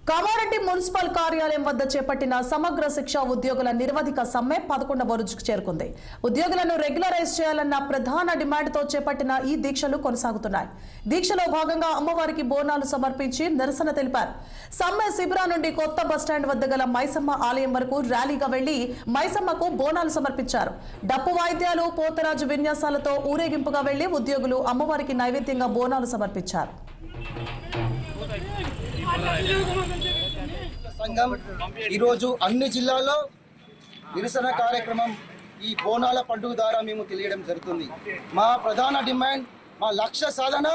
Kamareddy municipal కార్యాలయం వద్ద చేపట్టిన సమగ్ర శిక్ష ఉద్యోగుల నిరవధిక సమ్మె 11వ రోజుకు చేరుకుంది. ఉద్యోగులను రెగ్యులరైజ్ చేయాలన్న ప్రధాన డిమాండ్తో చేపట్టిన ఈ దీక్షలు కొనసాగుతున్నాయి. దీక్షలో భాగంగా అమ్మవారికి బోనాలు సమర్పించి నిరసన తెలిపారు. సమ్మె శిబిరం నుండి కొత్త బస్టాండ్ వద్ద గల మైసమ్మ ఆలయం వరకు ర్యాలీగా వెళ్లి మైసమ్మకు బోనాలు సమర్పించారు. డప్పు వాయిద్యాలు, పోతరాజు విన్యాసాలతో ఊరేగింపుగా వెళ్లి ఉద్యోగులు అమ్మవారికి నైవేద్యంగా బోనాలు సమర్పించారు. సంఘం ఈరోజు అన్ని జిల్లాల్లో నిరసన కార్యక్రమం ఈ బోనాల పండుగ ద్వారా మేము తెలియడం జరుగుతుంది. మా ప్రధాన డిమాండ్, మా లక్ష్య సాధన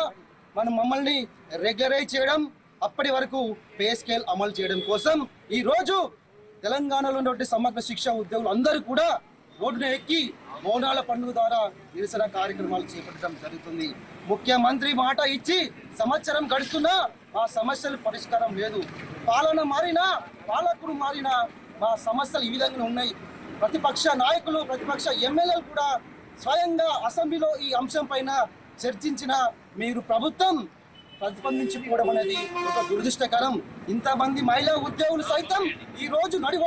మమ్మల్ని రెగ్యులరైజ్ చేయడం, అప్పటి వరకు పే స్కేల్ అమలు చేయడం కోసం ఈరోజు తెలంగాణలో ఉన్నటువంటి సమగ్ర శిక్ష ఉద్యోగులు అందరూ కూడా రోడ్డును ఎక్కి బోనాల పండుగ ద్వారా నిరసన కార్యక్రమాలు చేపట్టడం జరుగుతుంది. ముఖ్యమంత్రి మాట ఇచ్చి సంవత్సరం గడుస్తున్నా మా సమస్యలు పరిష్కారం లేదు. పాలన మారినా, పాలకుడు మారినా మా సమస్యలు ఈ విధంగా ఉన్నాయి. ప్రతిపక్ష నాయకులు, ప్రతిపక్ష ఎమ్మెల్యేలు కూడా స్వయంగా అసెంబ్లీలో ఈ అంశం పైన చర్చించిన మీరు ప్రభుత్వం ప్రతిస్పందించుకోవడం అనేది ఒక దురదృష్టకరం. ఇంతమంది మహిళా ఉద్యోగులు సైతం ఈ రోజు నడి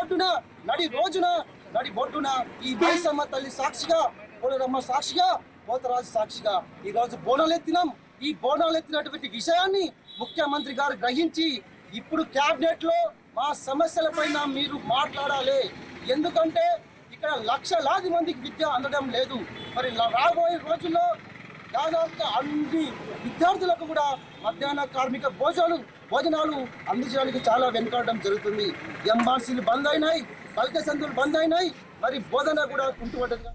బొడ్డున ఈ మైసమ్మ తల్లి సాక్షిగా, పోలేరమ్మ సాక్షిగా, పోతరాజు సాక్షిగా ఈ రోజు బోనాలు ఎత్తినాం. ఈ బోనాలు ఎత్తినటువంటి విషయాన్ని ముఖ్యమంత్రి గారు గ్రహించి ఇప్పుడు క్యాబినెట్ లో మా సమస్యల పైన మీరు మాట్లాడాలి. ఎందుకంటే ఇక్కడ లక్షలాది మందికి విద్య అందడం లేదు. మరి రాబోయే రోజుల్లో దాదాపుగా అన్ని విద్యార్థులకు కూడా మధ్యాహ్న కార్మిక భోజనాలు అందించడానికి చాలా వెనుకాడడం జరుగుతుంది. ఎంఆర్సీలు బంద్ అయినాయి, బల్క సందులు బంద్ అయినాయి, మరి బోధన కూడా కుంటుపడ్డది.